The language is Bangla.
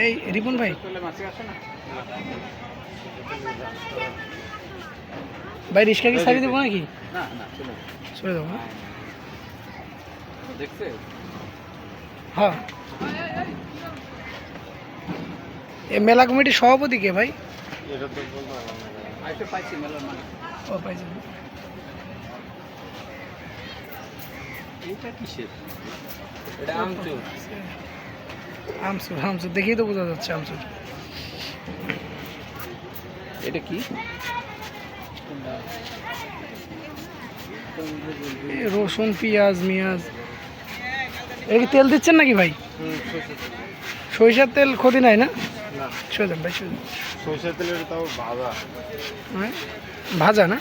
এই রিপন ভাই, ভাই রিক্সা কি ছাড়িয়ে দেবো নাকি? না না চলে দেবো। দেখছে হ্যাঁ, এ মেলা কমিটির সভাপতি কে ভাই? পাইছি মেলার মানে ও পাইছি। এটা কিসের? এটা আমচুর। আমচুর, আমচুর দেখেই তো বোঝা যাচ্ছে আমচুর। এটা কি? রসুন, পেঁয়াজ, মিয়াজ। এটা কি তেল দিচ্ছেন নাকি ভাই? সরিষার তেল ক্ষতি নাই না? না, সরে যান ভাই, সরে যান। সরষের তেলের তাও ভাজা। হ্যাঁ, ভাজা না?